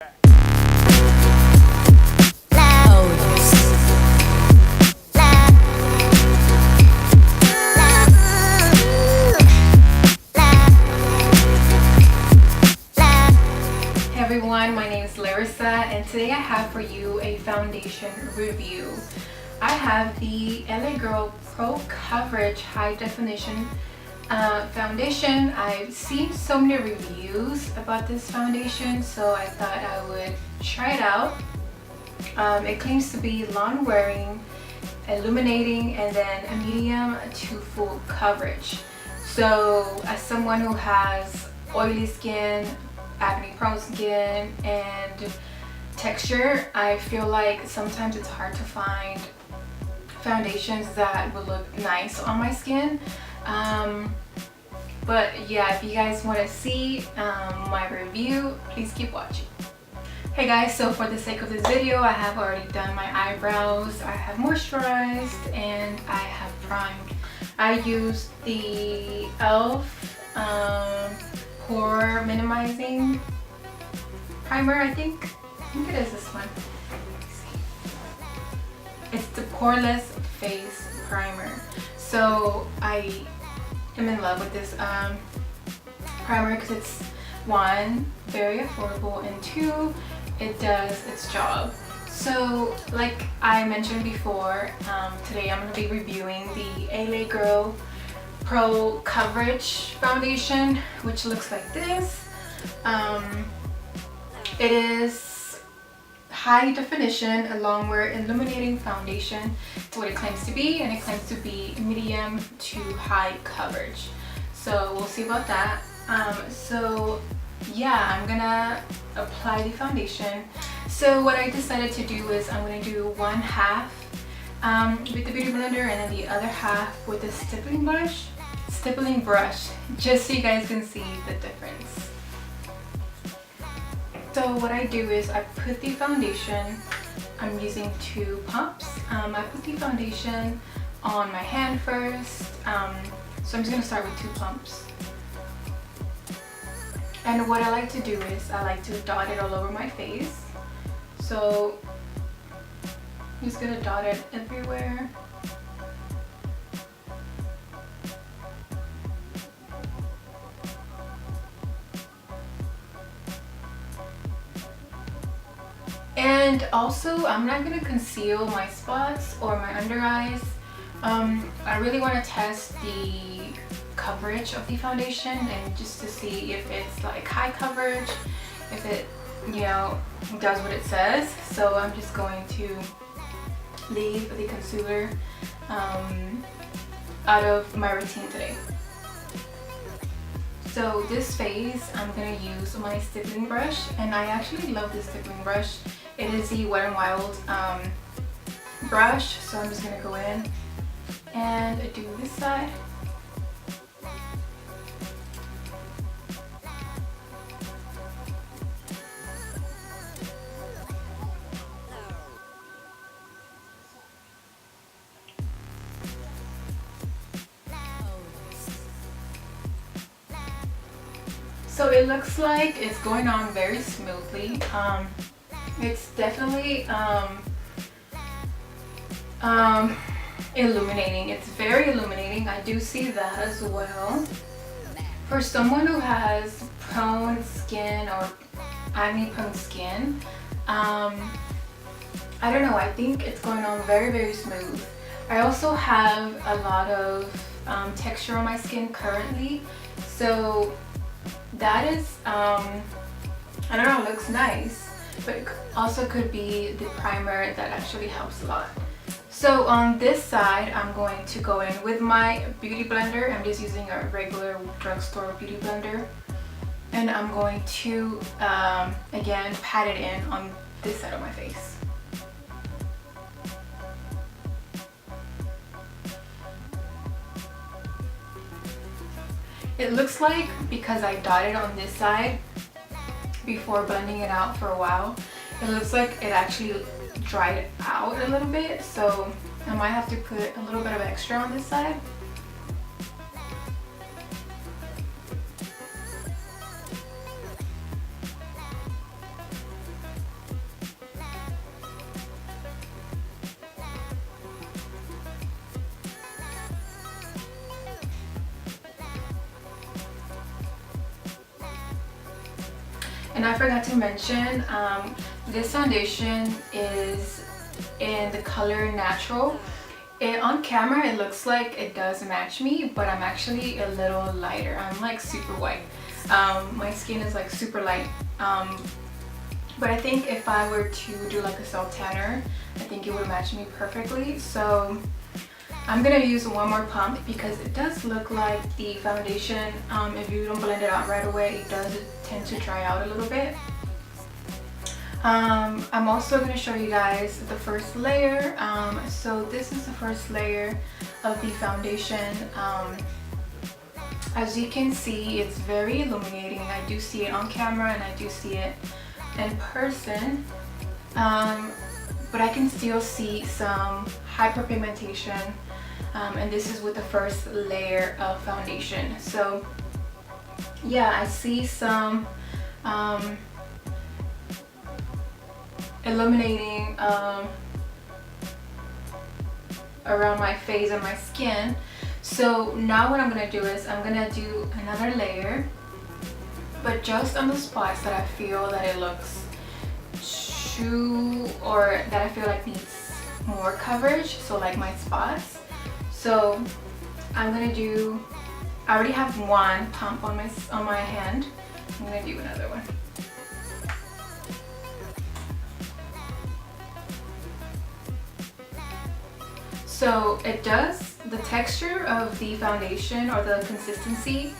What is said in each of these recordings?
Hey everyone, my name is Lariza and today I have for you a foundation review. I have the LA Girl Pro Coverage High Definition foundation. I've seen so many reviews about this foundation, so I thought I would try it out. It claims to be lawn wearing, illuminating, and then a medium to full coverage. So as someone who has oily skin, acne prone skin, and texture, I feel like sometimes it's hard to find foundations that will look nice on my skin. But yeah, if you guys want to see my review, please keep watching. Hey guys, so for the sake of this video, I have already done my eyebrows, I have moisturized, and I have primed. I used the e.l.f. Pore minimizing primer, I think it is this one. It's the poreless face primer. So I am in love with this primer because it's, one, very affordable, and two, it does its job. So like I mentioned before, today I'm going to be reviewing the LA Girl Pro Coverage Foundation, which looks like this. It is high definition, a long wear illuminating foundation. It's what it claims to be, and it claims to be medium to high coverage. So we'll see about that. So yeah, I'm gonna apply the foundation. So what I decided to do is I'm gonna do one half with the beauty blender and then the other half with the stippling brush, just so you guys can see the difference. So what I do is I put the foundation, I'm using 2 pumps. I put the foundation on my hand first, so I'm just going to start with 2 pumps. And what I like to do is I like to dot it all over my face. So I'm just going to dot it everywhere. And also, I'm not going to conceal my spots or my under eyes. I really want to test the coverage of the foundation and just to see if it's like high coverage, if it, you know, does what it says. So I'm just going to leave the concealer out of my routine today. So this phase, I'm going to use my stippling brush, and I actually love this stippling brush. It is the Wet n Wild brush, so I'm just going to go in and do this side. So it looks like it's going on very smoothly. It's definitely illuminating. It's very illuminating. I do see that as well. For someone who has prone skin or acne prone skin, I don't know, I think it's going on very, very smooth. I also have a lot of texture on my skin currently, so that is, I don't know, it looks nice, but it also could be the primer that actually helps a lot. So on this side, I'm going to go in with my beauty blender. I'm just using a regular drugstore beauty blender, and I'm going to again pat it in on this side of my face. It looks like, because I dotted on this side before blending it out for a while, it looks like it actually dried out a little bit, so I might have to put a little bit of extra on this side. And I forgot to mention, this foundation is in the color Natural. On camera it looks like it does match me, but I'm actually a little lighter. I'm like super white. My skin is like super light. But I think if I were to do like a self tanner, I think it would match me perfectly. So I'm gonna use one more pump because it does look like the foundation, if you don't blend it out right away, it does tend to dry out a little bit. I'm also going to show you guys the first layer. So this is the first layer of the foundation. As you can see, it's very illuminating. I do see it on camera and I do see it in person. But I can still see some hyperpigmentation. And this is with the first layer of foundation. So yeah, I see some illuminating around my face and my skin. So now what I'm gonna do is I'm gonna do another layer, but just on the spots that I feel that it looks too, or that I feel like needs more coverage, so like my spots. So I'm gonna do, I already have one pump on my hand. I'm gonna do another one. So it does, the texture of the foundation or the consistency,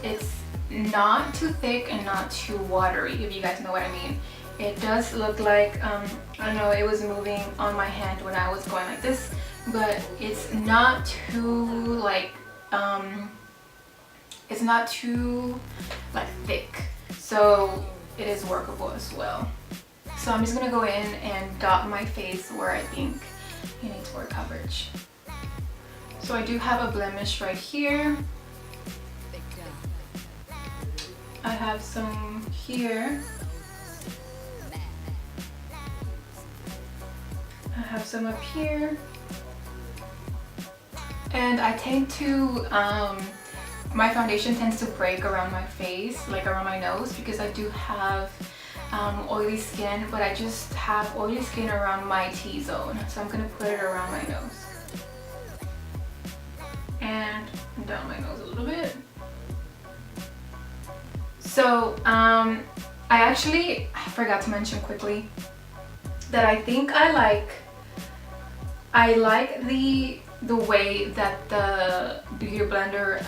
it's not too thick and not too watery, if you guys know what I mean. It does look like, I don't know, it was moving on my hand when I was going like this, but it's not too like, it's not too like thick, so it is workable as well. So I'm just gonna go in and dot my face where I think it needs more coverage. So I do have a blemish right here. I have some here. I have some up here. And I tend to, my foundation tends to break around my face, like around my nose, because I do have oily skin, but I just have oily skin around my T-zone. So I'm gonna put it around my nose and down my nose a little bit. So I forgot to mention quickly that I think I like the way that the Beauty Blender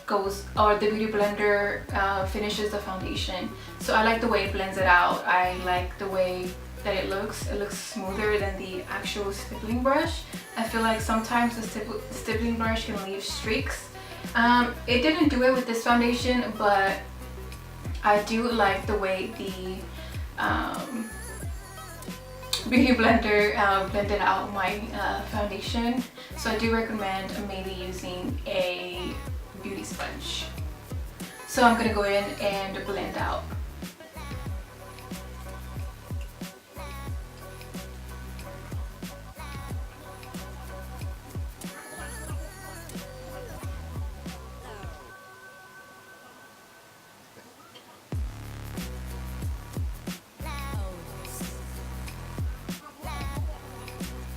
goes, or the Beauty Blender finishes the foundation. So I like the way it blends it out. I like the way that it looks smoother than the actual stippling brush. I feel like sometimes the stippling brush can leave streaks. It didn't do it with this foundation, but I do like the way the Beauty Blender blended out my foundation. So I do recommend maybe using a beauty sponge. So I'm gonna go in and blend out.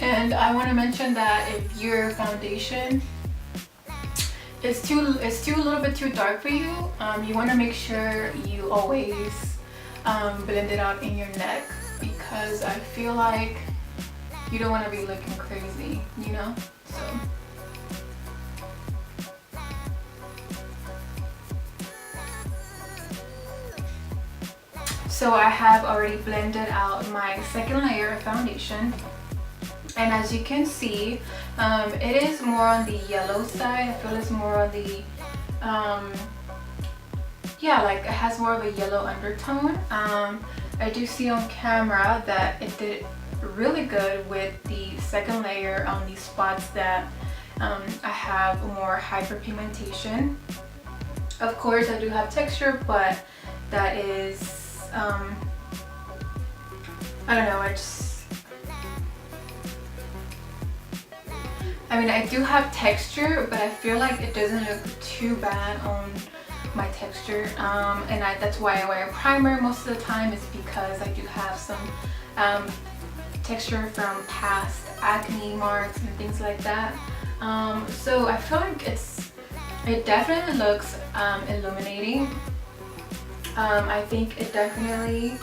And I want to mention that if your foundation is too a little bit too dark for you, you want to make sure you always blend it out in your neck, because I feel like you don't want to be looking crazy, you know? So I have already blended out my second layer of foundation. And as you can see, it is more on the yellow side. I feel it's more on the, yeah, like it has more of a yellow undertone. I do see on camera that it did really good with the second layer on these spots that I have more hyperpigmentation. Of course, I do have texture, but that is, I don't know, I mean, I do have texture, but I feel like it doesn't look too bad my texture, and that's why I wear a primer most of the time, is because I do have some texture from past acne marks and things like that. So I feel like it definitely looks illuminating. I think it definitely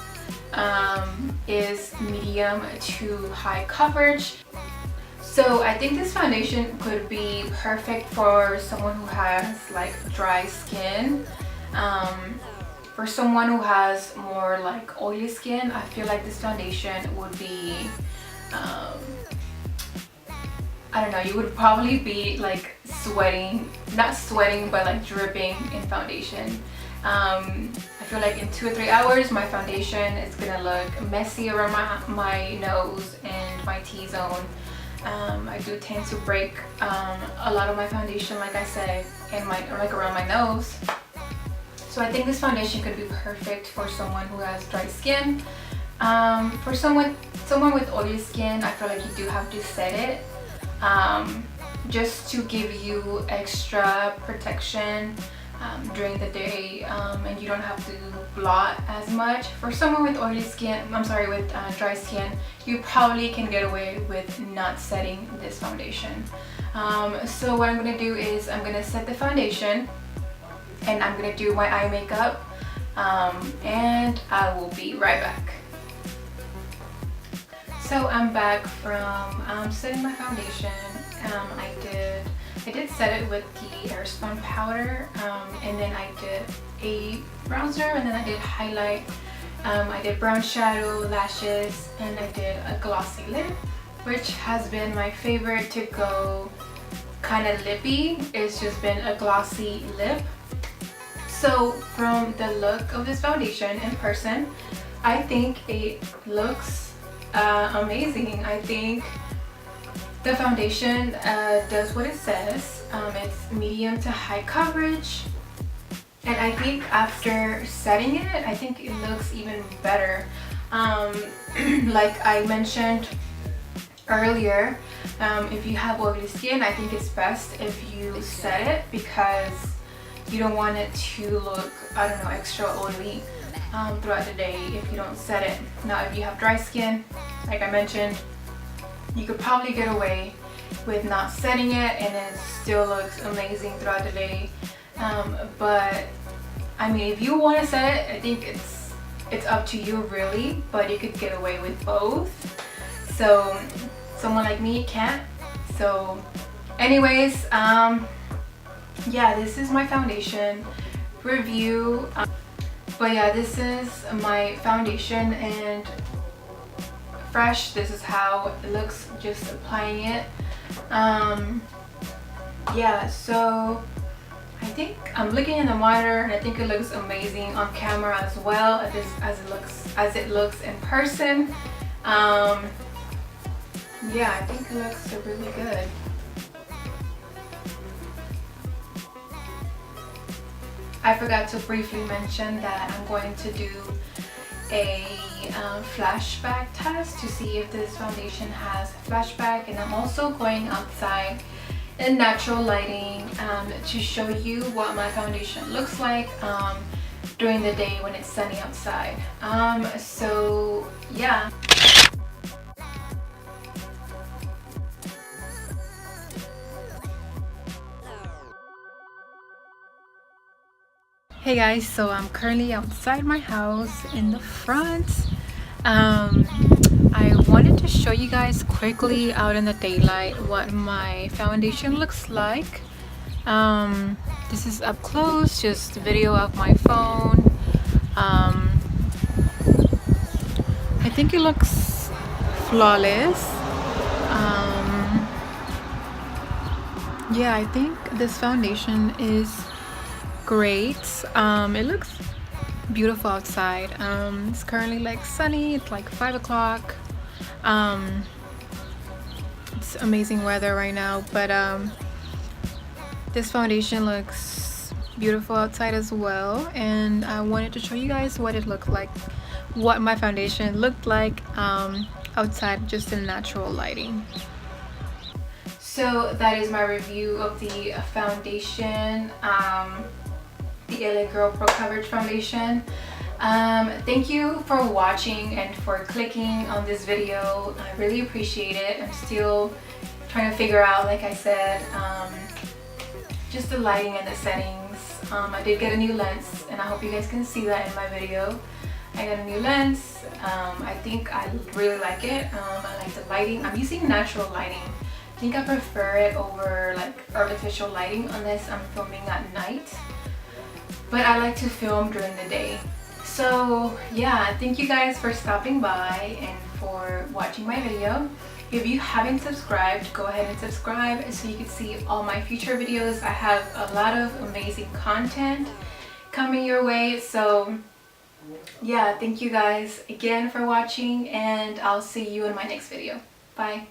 is medium to high coverage. So I think this foundation could be perfect for someone who has like dry skin. For someone who has more like oily skin, I feel like this foundation would be, I don't know, you would probably be like sweating, not sweating, but like dripping in foundation. I feel like in 2 or 3 hours my foundation is gonna look messy around my nose and my T-zone. I do tend to break a lot of my foundation, like I said, and like around my nose. So I think this foundation could be perfect for someone who has dry skin. For someone with oily skin, I feel like you do have to set it just to give you extra protection during the day, and you don't have to blot as much. For someone with oily skin, with dry skin, you probably can get away with not setting this foundation. So what I'm gonna do is I'm gonna set the foundation, and I'm gonna do my eye makeup, and I will be right back. So I'm back from setting my foundation. I did set it with the Airspun powder, and then I did a bronzer, and then I did highlight. I did brown shadow, lashes, and I did a glossy lip, which has been my favorite to go kind of lippy. It's just been a glossy lip. So from the look of this foundation in person, I think it looks amazing. I think the foundation does what it says. It's medium to high coverage, and I think after setting it, I think it looks even better. Like I mentioned earlier, if you have oily skin, I think it's best if you set it, because you don't want it to look, I don't know, extra oily throughout the day if you don't set it. Now if you have dry skin, like I mentioned, you could probably get away with not setting it and it still looks amazing throughout the day. But I mean, if you want to set it, I think it's up to you really, but you could get away with both. So someone like me can't. So anyways, yeah, this is my foundation review. But yeah, this is my foundation, and fresh, this is how it looks just applying it. Yeah, so I think I'm looking in the monitor and I think it looks amazing on camera as well as it looks in person. Yeah, I think it looks really good. I forgot to briefly mention that I'm going to do a flashback test to see if this foundation has flashback, and I'm also going outside in natural lighting to show you what my foundation looks like during the day when it's sunny outside. So yeah. Hey guys, so I'm currently outside my house in the front. I wanted to show you guys quickly out in the daylight what my foundation looks like. This is up close, just video of my phone. I think it looks flawless. Yeah, I think this foundation is great. It looks beautiful outside. It's currently like sunny. It's like 5 o'clock. It's amazing weather right now, but this foundation looks beautiful outside as well, and I wanted to show you guys what it looked like, what my foundation looked like outside, just in natural lighting. So that is my review of the foundation. The the LA Girl Pro Coverage Foundation. Thank you for watching and for clicking on this video. I really appreciate it. I'm still trying to figure out, like I said, just the lighting and the settings. I did get a new lens, and I hope you guys can see that in my video. I got a new lens. I think I really like it. I like the lighting. I'm using natural lighting. I think I prefer it over like artificial lighting unless I'm filming at night. But I like to film during the day. So yeah, thank you guys for stopping by and for watching my video. If you haven't subscribed, go ahead and subscribe so you can see all my future videos. I have a lot of amazing content coming your way. So yeah, thank you guys again for watching, and I'll see you in my next video. Bye.